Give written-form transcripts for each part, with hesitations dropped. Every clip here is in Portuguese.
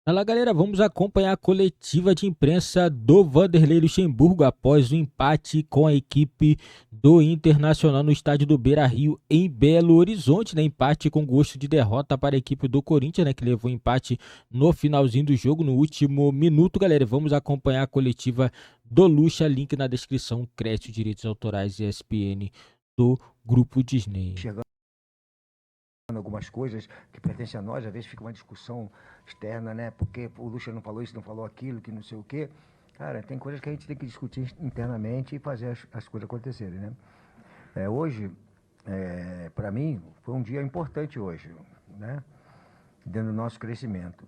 Fala galera, vamos acompanhar a coletiva de imprensa do Vanderlei Luxemburgo após o empate com a equipe do Internacional no estádio do Beira-Rio em Belo Horizonte, né? Empate com gosto de derrota para a equipe do Corinthians, né? Que levou empate no finalzinho do jogo, no último minuto, galera. Vamos acompanhar a coletiva do Luxa, link na descrição, crédito, direitos autorais e ESPN do Grupo Disney. Chegando algumas coisas que pertencem a nós, às vezes fica uma discussão externa, né? Porque o Lucha não falou isso, não falou aquilo, que não sei o quê. Cara, tem coisas que a gente tem que discutir internamente e fazer as coisas acontecerem, né? Hoje, para mim, foi um dia importante hoje, né? Dentro do nosso crescimento.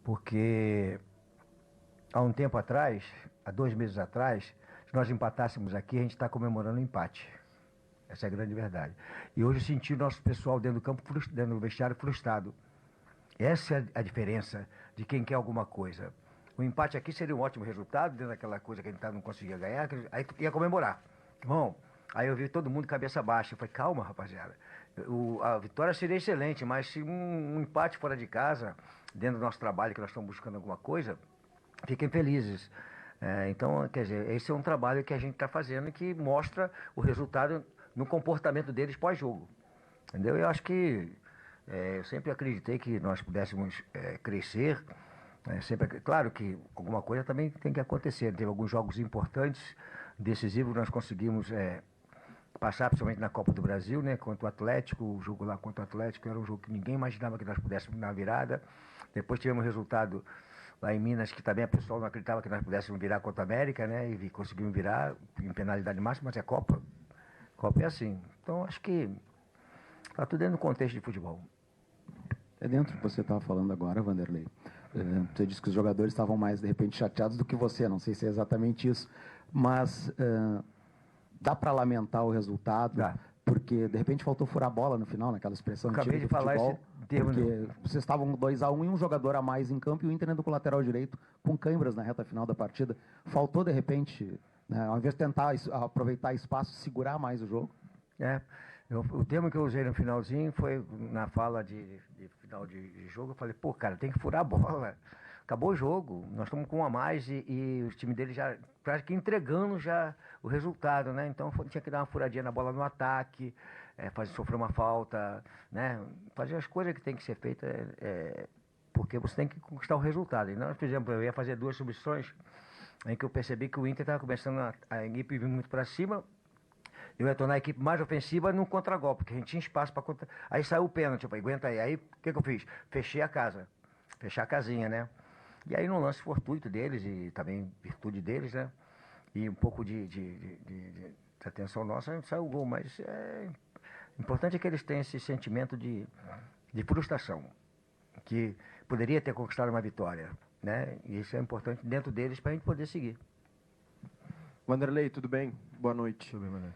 Porque há um tempo atrás, há 2 meses atrás, se nós empatássemos aqui, a gente está comemorando o empate. Essa é a grande verdade. E hoje eu senti o nosso pessoal dentro do campo, dentro do vestiário, frustrado. Essa é a diferença de quem quer alguma coisa. O empate aqui seria um ótimo resultado, dentro daquela coisa que a gente não conseguia ganhar, aí tu ia comemorar. Bom, aí eu vi todo mundo cabeça baixa. Eu falei, calma, rapaziada. A vitória seria excelente, mas se um empate fora de casa, dentro do nosso trabalho, que nós estamos buscando alguma coisa, fiquem felizes. Então, quer dizer, esse é um trabalho que a gente está fazendo que mostra o resultado no comportamento deles pós-jogo. Entendeu? Eu acho que eu sempre acreditei que nós pudéssemos crescer. Claro que alguma coisa também tem que acontecer. Teve alguns jogos importantes, decisivos, nós conseguimos passar, principalmente na Copa do Brasil, né, contra o Atlético. O jogo lá contra o Atlético era um jogo que ninguém imaginava que nós pudéssemos dar virada. Depois tivemos resultado lá em Minas, que também a pessoa não acreditava que nós pudéssemos virar contra a América, né, e conseguimos virar em penalidade máxima, mas é Copa. Copa é assim. Então, acho que está tudo dentro do contexto de futebol. É dentro do que você estava falando agora, Vanderlei. Você disse que os jogadores estavam mais, de repente, chateados do que você. Não sei se é exatamente isso. Mas dá para lamentar o resultado, Dá. porque, de repente, faltou furar a bola no final, naquela expressão Acabei antiga de do falar futebol. esse termo. Porque vocês estavam 2-1 e um jogador a mais em campo e o Inter indo com o lateral direito com câimbras na reta final da partida. Faltou, de repente, né, ao invés de tentar aproveitar espaço, segurar mais o jogo? O termo que eu usei no finalzinho foi na fala de final de jogo. Eu falei, pô, cara, tem que furar a bola. Acabou o jogo, nós estamos com um a mais e o time dele já praticamente entregando já o resultado, né? Então tinha que dar uma furadinha na bola no ataque, sofrer uma falta, né? Fazer as coisas que tem que ser feitas, porque você tem que conquistar o resultado. E nós fizemos, eu ia fazer 2 substituições em que eu percebi que o Inter estava começando a equipe vir muito para cima. Eu ia tornar a equipe mais ofensiva no contragolpe, porque a gente tinha espaço para contra. Aí saiu o pênalti, eu falei, aguenta aí. Aí o que eu fiz? Fechei a casa, fechar a casinha, né? E aí no lance fortuito deles e também virtude deles, né? E um pouco de atenção nossa, a gente saiu o gol. Mas importante é que eles tenham esse sentimento de frustração, que poderia ter conquistado uma vitória, né? E isso é importante dentro deles para a gente poder seguir. Vanderlei, tudo bem? Boa noite. Tudo bem, Mané?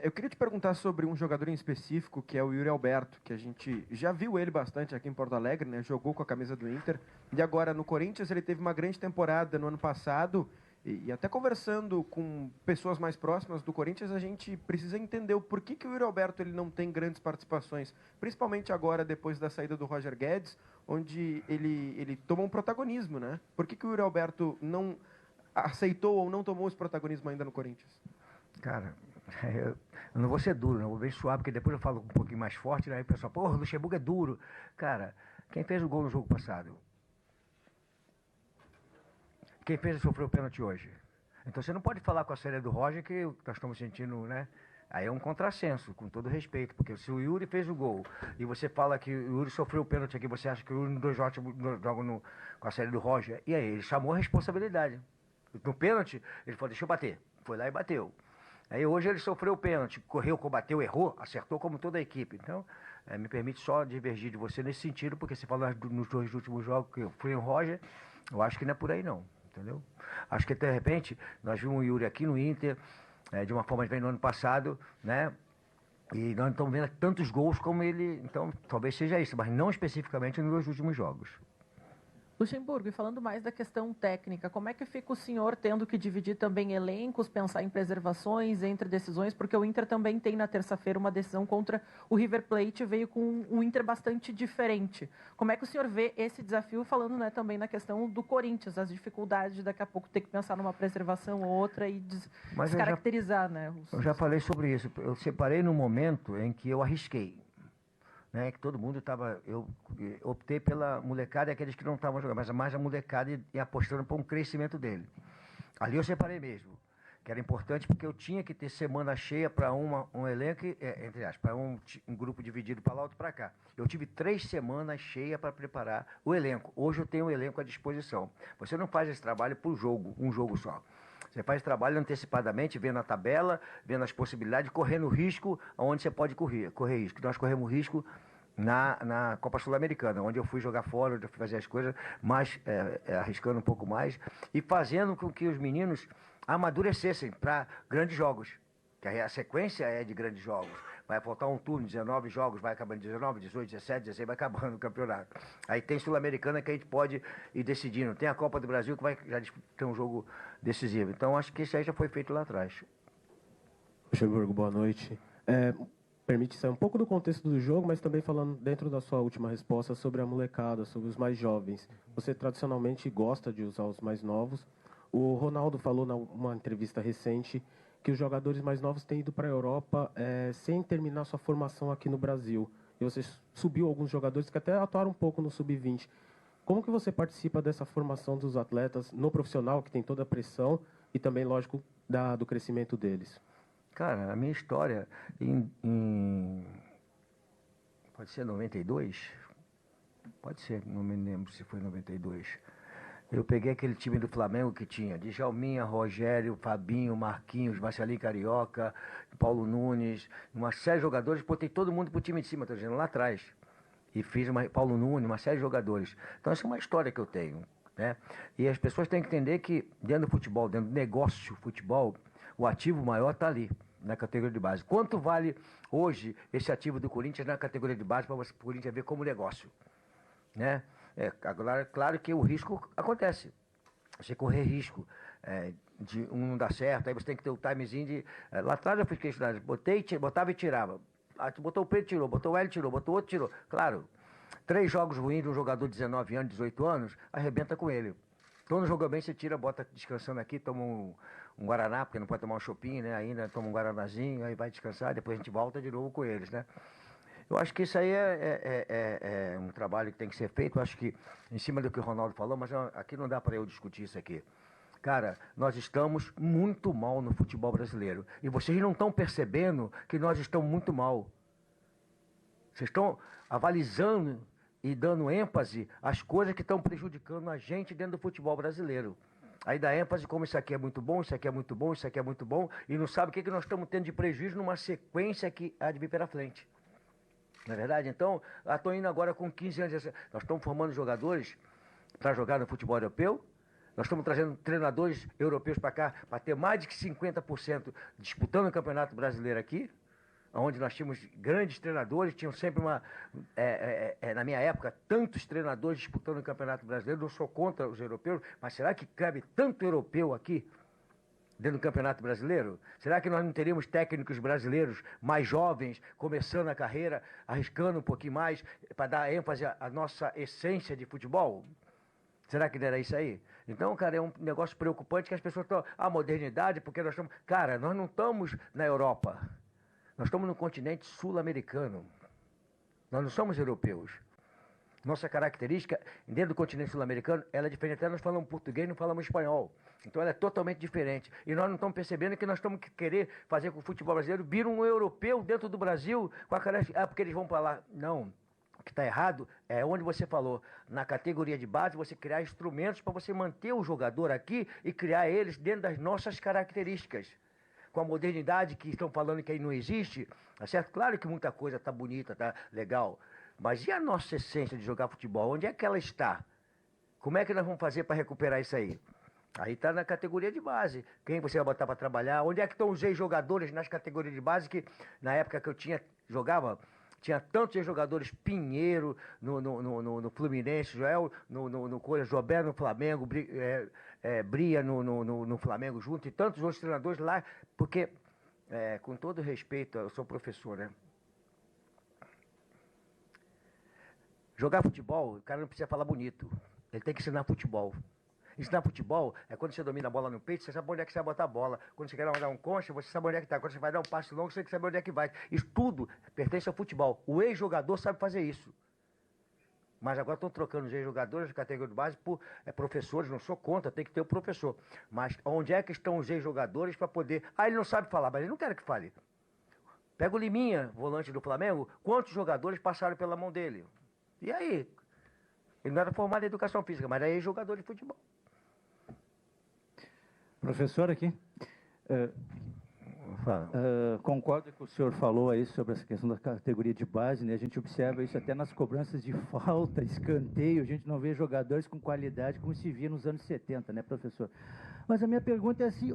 Eu queria te perguntar sobre um jogador em específico, que é o Yuri Alberto, que a gente já viu ele bastante aqui em Porto Alegre, né? Jogou com a camisa do Inter. E agora no Corinthians ele teve uma grande temporada no ano passado. E até conversando com pessoas mais próximas do Corinthians, a gente precisa entender o porquê que o Yuri Alberto ele não tem grandes participações. Principalmente agora, depois da saída do Roger Guedes, onde ele tomou um protagonismo, né? Por que o Yuri Alberto não aceitou ou não tomou esse protagonismo ainda no Corinthians? Cara, eu não vou ser duro, não vou bem suave, porque depois eu falo um pouquinho mais forte, né? Aí o pessoal, porra, o Luxemburgo é duro. Cara, quem fez o gol no jogo passado? Quem fez e sofreu o pênalti hoje? Então você não pode falar com a série do Roger que nós estamos sentindo, né? Aí é um contrassenso, com todo respeito, porque se o Yuri fez o gol e você fala que o Yuri sofreu o pênalti aqui, você acha que o Yuri não joga com a série do Roger, e aí ele chamou a responsabilidade. No pênalti, ele falou, deixa eu bater. Foi lá e bateu. Aí hoje ele sofreu o pênalti, correu, combateu, errou, acertou como toda a equipe. Então, me permite só divergir de você nesse sentido, porque você falou nos 2 últimos jogos que foi o Roger, eu acho que não é por aí não, entendeu? Acho que de repente, nós vimos o Yuri aqui no Inter, de uma forma diferente no ano passado, né? E nós não estamos vendo tantos gols como ele, então talvez seja isso, mas não especificamente nos 2 últimos jogos. Luxemburgo, e falando mais da questão técnica, como é que fica o senhor tendo que dividir também elencos, pensar em preservações entre decisões, porque o Inter também tem na terça-feira uma decisão contra o River Plate, veio com um Inter bastante diferente. Como é que o senhor vê esse desafio, falando, né, também na questão do Corinthians, as dificuldades de daqui a pouco ter que pensar numa preservação ou outra e descaracterizar, né? Eu já falei sobre isso. Eu separei no momento em que eu arrisquei. Né, que todo mundo estava. Eu optei pela molecada e aqueles que não estavam jogando, mas mais a molecada e apostando para um crescimento dele. Ali eu separei mesmo, que era importante porque eu tinha que ter semana cheia para um elenco, entre aspas, para um grupo dividido para lá, outro para cá. Eu tive 3 semanas cheias para preparar o elenco. Hoje eu tenho o elenco à disposição. Você não faz esse trabalho por jogo, um jogo só. Você faz trabalho antecipadamente, vendo a tabela, vendo as possibilidades, correndo risco onde você pode correr risco. Nós corremos risco na Copa Sul-Americana, onde eu fui jogar fora, onde eu fui fazer as coisas, mas arriscando um pouco mais e fazendo com que os meninos amadurecessem para grandes jogos. Que a sequência é de grandes jogos. Vai faltar um turno, 19 jogos, vai acabando 19, 18, 17, 16, vai acabando o campeonato. Aí tem Sul-Americana que a gente pode ir decidindo. Tem a Copa do Brasil que vai já ter um jogo decisivo. Então acho que isso aí já foi feito lá atrás. Luxemburgo, boa noite. Permite sair um pouco do contexto do jogo, mas também falando dentro da sua última resposta sobre a molecada, sobre os mais jovens. Você tradicionalmente gosta de usar os mais novos. O Ronaldo falou numa entrevista recente que os jogadores mais novos têm ido para a Europa sem terminar sua formação aqui no Brasil. E você subiu alguns jogadores que até atuaram um pouco no Sub-20. Como que você participa dessa formação dos atletas no profissional, que tem toda a pressão, e também, lógico, do crescimento deles? Cara, a minha história pode ser 92? Pode ser, não me lembro se foi 92. Eu peguei aquele time do Flamengo que tinha Djalminha, Rogério, Fabinho, Marquinhos, Marcelinho Carioca, Paulo Nunes, uma série de jogadores, botei todo mundo pro time de cima, tô dizendo, lá atrás. E fiz Paulo Nunes, uma série de jogadores. Então essa é uma história que eu tenho, né? E as pessoas têm que entender que dentro do futebol, dentro do negócio futebol, o ativo maior está ali, na categoria de base. Quanto vale hoje esse ativo do Corinthians na categoria de base para o Corinthians ver como negócio, né? Agora, claro que o risco acontece. Você correr risco de um não dar certo, aí você tem que ter o timezinho de... lá atrás eu fiz questão, botava e tirava. Tu botou o Pedro, tirou, botou o Hélio, tirou, botou o outro, tirou. Claro, 3 jogos ruins de um jogador de 19 anos, 18 anos, arrebenta com ele. Então, no jogo bem, você tira, bota descansando aqui, toma um Guaraná, porque não pode tomar um chopinho, né? Ainda toma um Guaranazinho, aí vai descansar, depois a gente volta de novo com eles, né? Eu acho que isso aí é um trabalho que tem que ser feito. Eu acho que, em cima do que o Ronaldo falou, mas aqui não dá para eu discutir isso aqui. Cara, nós estamos muito mal no futebol brasileiro. E vocês não estão percebendo que nós estamos muito mal. Vocês estão avalizando e dando ênfase às coisas que estão prejudicando a gente dentro do futebol brasileiro. Aí dá ênfase como isso aqui é muito bom, isso aqui é muito bom, isso aqui é muito bom, e não sabe o que nós estamos tendo de prejuízo numa sequência que há de vir pela frente. Não é verdade? Então, estou indo agora com 15 anos. Nós estamos formando jogadores para jogar no futebol europeu. Nós estamos trazendo treinadores europeus para cá, para ter mais de 50% disputando o Campeonato Brasileiro aqui, onde nós tínhamos grandes treinadores, tinham sempre na minha época, tantos treinadores disputando o Campeonato Brasileiro. Não sou contra os europeus, mas será que cabe tanto europeu aqui? Dentro do Campeonato Brasileiro? Será que nós não teríamos técnicos brasileiros mais jovens, começando a carreira, arriscando um pouquinho mais, para dar ênfase à nossa essência de futebol? Será que não era isso aí? Então, cara, é um negócio preocupante que as pessoas estão... A modernidade, porque nós estamos... Cara, nós não estamos na Europa. Nós estamos no continente sul-americano. Nós não somos europeus. Nossa característica, dentro do continente sul-americano, ela é diferente. Até nós falamos português, não falamos espanhol. Então ela é totalmente diferente. E nós não estamos percebendo que nós estamos querer fazer com o futebol brasileiro vir um europeu dentro do Brasil com a característica. Porque eles vão para lá. Não. O que está errado é onde você falou. Na categoria de base, você criar instrumentos para você manter o jogador aqui e criar eles dentro das nossas características. Com a modernidade que estão falando que aí não existe, tá certo? Claro que muita coisa está bonita, está legal. Mas e a nossa essência de jogar futebol? Onde é que ela está? Como é que nós vamos fazer para recuperar isso aí? Aí está na categoria de base. Quem você vai botar para trabalhar? Onde é que estão os ex-jogadores nas categorias de base que, na época que eu jogava, Tinha tantos jogadores, Pinheiro no Fluminense, Joel no Corinthians, Jobé no Flamengo, Bria no Flamengo junto, e tantos outros treinadores lá, porque, com todo respeito, eu sou professor, né? Jogar futebol, o cara não precisa falar bonito, ele tem que ensinar futebol. Ensinar futebol é quando você domina a bola no peito, você sabe onde é que você vai botar a bola. Quando você quer dar um concha, você sabe onde é que está. Quando você vai dar um passe longo, você sabe onde é que vai. Isso tudo pertence ao futebol. O ex-jogador sabe fazer isso. Mas agora estão trocando os ex-jogadores de categoria de base por professores. Não sou contra, tem que ter o professor. Mas onde é que estão os ex-jogadores para poder... ele não sabe falar, mas ele não quer que fale. Pega o Liminha, volante do Flamengo, quantos jogadores passaram pela mão dele? E aí? Ele não era formado em educação física, mas era ex-jogador de futebol. Professor aqui, concordo com o que o senhor falou aí sobre essa questão da categoria de base, né? A gente observa isso até nas cobranças de falta, escanteio, a gente não vê jogadores com qualidade como se via nos anos 70, né, professor? Mas a minha pergunta é assim,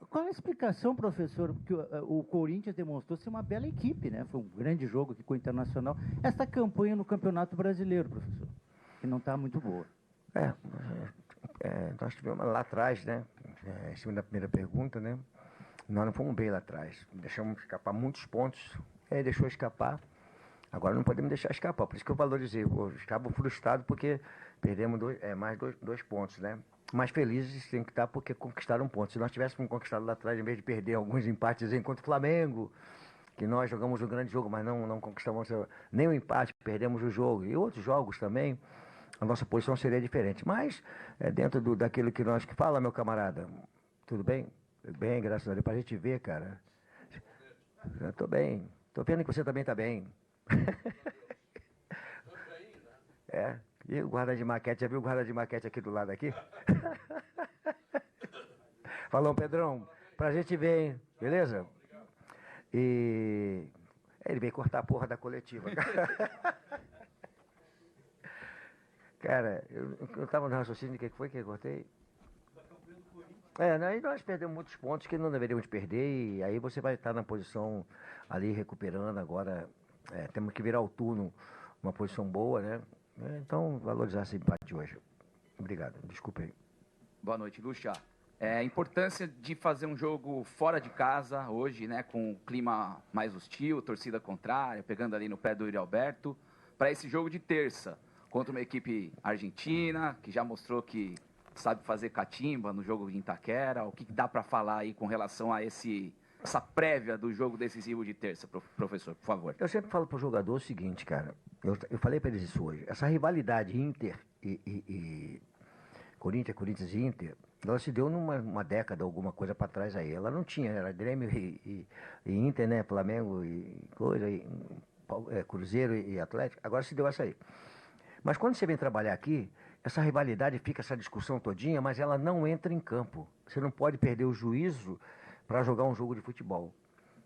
qual é a explicação, professor, porque o Corinthians demonstrou ser uma bela equipe, né? Foi um grande jogo aqui com o Internacional. Essa campanha no Campeonato Brasileiro, professor, que não está muito boa. Nós tivemos lá atrás, né? Em cima da primeira pergunta, né? Nós não fomos bem lá atrás. Deixamos escapar muitos pontos. Deixou escapar. Agora não podemos deixar escapar. Por isso que eu valorizei. Eu estava frustrado porque perdemos mais dois pontos, né? Mas felizes tem que estar porque conquistaram pontos. Se nós tivéssemos conquistado lá atrás, em vez de perder alguns empates contra o Flamengo, que nós jogamos um grande jogo, mas não conquistamos nem o empate, perdemos o jogo. E outros jogos também, a nossa posição seria diferente. Mas, dentro daquilo que nós... Fala, meu camarada. Tudo bem? Bem, graças a Deus. Pra gente ver, cara. Eu tô bem. Tô vendo que você também tá bem. E o guarda de maquete, já viu o guarda de maquete aqui do lado aqui? Falou, Pedrão. Pra gente ver, hein? Beleza? E... ele veio cortar a porra da coletiva. Cara, eu tava no raciocínio de que foi que eu cortei? Aí nós perdemos muitos pontos que não deveríamos perder, e aí você vai estar na posição ali recuperando agora. Temos que virar o turno uma posição boa, né? Então, valorizar esse empate hoje. Obrigado, desculpe aí. Boa noite, Lucha. A importância de fazer um jogo fora de casa hoje, né, com o clima mais hostil, torcida contrária, pegando ali no pé do Yuri Alberto, para esse jogo de terça, contra uma equipe argentina, que já mostrou que sabe fazer catimba no jogo de Itaquera. O que dá para falar aí com relação a essa prévia do jogo decisivo de terça, professor, por favor? Eu sempre falo para o jogador o seguinte, cara, eu falei para eles isso hoje, essa rivalidade Inter e Corinthians e Inter, ela se deu numa década, alguma coisa para trás aí. Ela não tinha, era Grêmio e Inter, né, Flamengo e coisa, Cruzeiro e Atlético, agora se deu essa aí. Mas quando você vem trabalhar aqui, essa rivalidade fica essa discussão todinha, mas ela não entra em campo. Você não pode perder o juízo para jogar um jogo de futebol.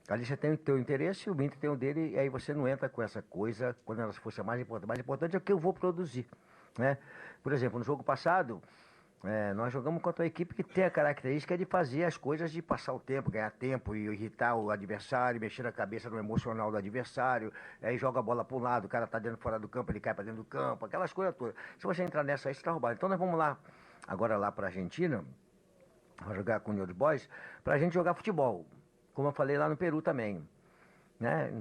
Ali você tem o teu interesse, o Inter tem o dele, e aí você não entra com essa coisa, quando ela fosse a mais importante. Mais importante é o que eu vou produzir, né? Por exemplo, no jogo passado, nós jogamos contra uma equipe que tem a característica de fazer as coisas, de passar o tempo, ganhar tempo e irritar o adversário, mexer a cabeça no emocional do adversário, aí joga a bola para um lado, o cara está dentro fora do campo, ele cai para dentro do campo, aquelas coisas todas. Se você entrar nessa aí, você está roubado. Então nós vamos lá, agora lá para a Argentina, para jogar com o New Old Boys, para a gente jogar futebol, como eu falei lá no Peru também. Né?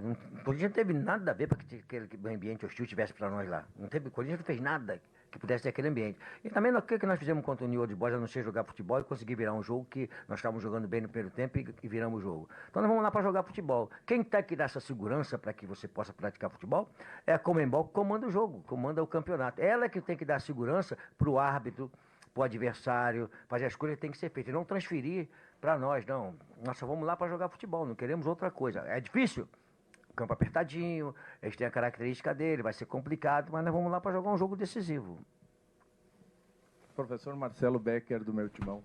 O Corinthians não teve nada a ver para que aquele ambiente hostil tivesse para nós lá. O Corinthians não fez nada que pudesse ter aquele ambiente. E também o que nós fizemos contra o New Old Boys, a não ser jogar futebol e conseguir virar um jogo que nós estávamos jogando bem no primeiro tempo e viramos o jogo. Então nós vamos lá para jogar futebol. Quem tem que dar essa segurança para que você possa praticar futebol é a Conmebol, que comanda o jogo, comanda o campeonato. Ela é que tem que dar segurança para o árbitro, para o adversário, fazer as coisas que tem que ser feitas. E não transferir para nós, não. Nós só vamos lá para jogar futebol, não queremos outra coisa. É difícil. Campo apertadinho, eles têm a característica dele, vai ser complicado, mas nós vamos lá para jogar um jogo decisivo. Professor Marcelo Becker, do meu timão.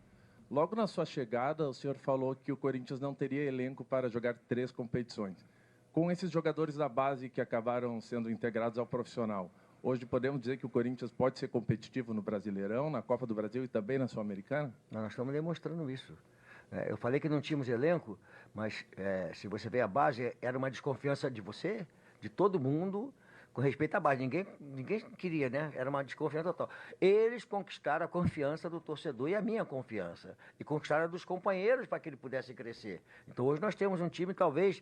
Logo na sua chegada, o senhor falou que o Corinthians não teria elenco para jogar 3 competições. Com esses jogadores da base que acabaram sendo integrados ao profissional, hoje podemos dizer que o Corinthians pode ser competitivo no Brasileirão, na Copa do Brasil e também na Sul-Americana? Nós estamos demonstrando isso. Eu falei que não tínhamos elenco, mas se você vê a base, era uma desconfiança de você, de todo mundo, com respeito à base. Ninguém queria, né? Era uma desconfiança total. Eles conquistaram a confiança do torcedor e a minha confiança. E conquistaram a dos companheiros para que ele pudesse crescer. Então hoje nós temos um time, talvez,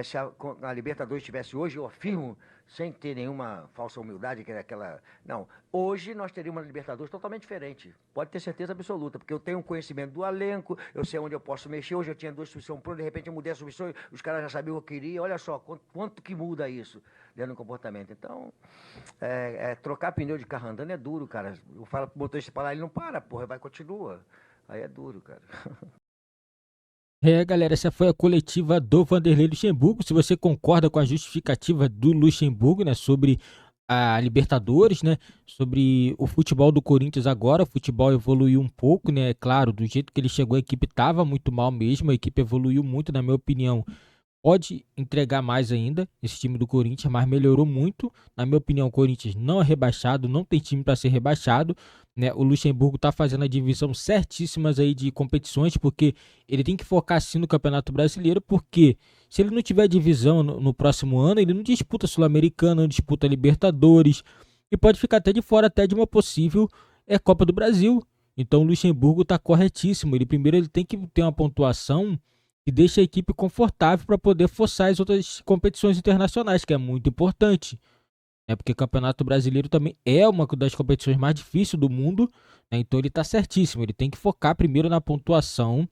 se a Libertadores estivesse hoje, eu afirmo, sem ter nenhuma falsa humildade, que era aquela... Não, hoje nós teríamos uma Libertadores totalmente diferente. Pode ter certeza absoluta, porque eu tenho um conhecimento do elenco, eu sei onde eu posso mexer. Hoje eu tinha 2 substituições prontas, de repente eu mudei a substituição, os caras já sabiam o que eu queria. Olha só, quanto que muda isso dentro do comportamento. Então, trocar pneu de carro andando é duro, cara. Eu falo pro motorista parar, ele não para, porra, vai, continua. Aí é duro, cara. Galera, essa foi a coletiva do Vanderlei Luxemburgo. Se você concorda com a justificativa do Luxemburgo, né, sobre a Libertadores, né, sobre o futebol do Corinthians agora, o futebol evoluiu um pouco, né, claro, do jeito que ele chegou a equipe estava muito mal mesmo, a equipe evoluiu muito, na minha opinião. Pode entregar mais ainda, esse time do Corinthians, mas melhorou muito. Na minha opinião, o Corinthians não é rebaixado, não tem time para ser rebaixado, né? O Luxemburgo está fazendo a divisão certíssimas aí de competições, porque ele tem que focar sim no Campeonato Brasileiro, porque se ele não tiver divisão no próximo ano, ele não disputa Sul-Americana, não disputa Libertadores, e pode ficar até de fora até de uma possível Copa do Brasil. Então o Luxemburgo está corretíssimo. Ele tem que ter uma pontuação que deixa a equipe confortável para poder forçar as outras competições internacionais, que é muito importante, né? Porque o Campeonato Brasileiro também é uma das competições mais difíceis do mundo, né? Então ele está certíssimo, ele tem que focar primeiro na pontuação,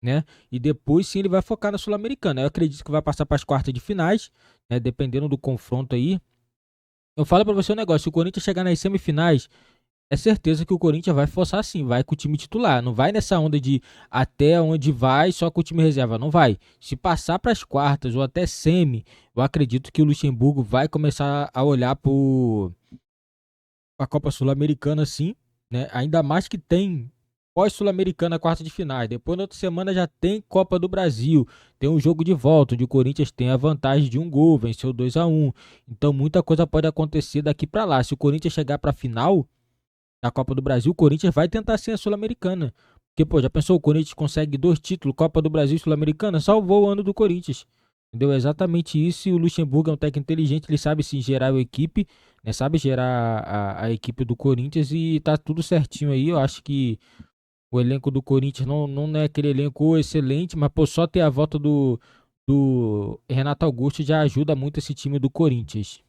né? E depois sim ele vai focar na Sul-Americana. Eu acredito que vai passar para as quartas de finais, né? Dependendo do confronto aí. Eu falo para você um negócio, se o Corinthians chegar nas semifinais, é certeza que o Corinthians vai forçar sim, vai com o time titular. Não vai nessa onda de até onde vai só com o time reserva. Não vai. Se passar para as quartas ou até semi, eu acredito que o Luxemburgo vai começar a olhar para a Copa Sul-Americana sim, né? Ainda mais que tem pós-Sul-Americana quarta de finais. Depois na outra semana já tem Copa do Brasil. Tem um jogo de volta onde o Corinthians tem a vantagem de um gol, venceu 2-1. Então muita coisa pode acontecer daqui para lá. Se o Corinthians chegar para a final da Copa do Brasil, o Corinthians vai tentar ser a Sul-Americana. Porque, pô, já pensou, o Corinthians consegue 2 títulos, Copa do Brasil e Sul-Americana, salvou o ano do Corinthians. Entendeu? É exatamente isso, e o Luxemburgo é um técnico inteligente, ele sabe sim gerar a equipe, né? Sabe gerar a equipe do Corinthians e tá tudo certinho aí. Eu acho que o elenco do Corinthians não é aquele elenco excelente, mas, pô, só ter a volta do Renato Augusto já ajuda muito esse time do Corinthians.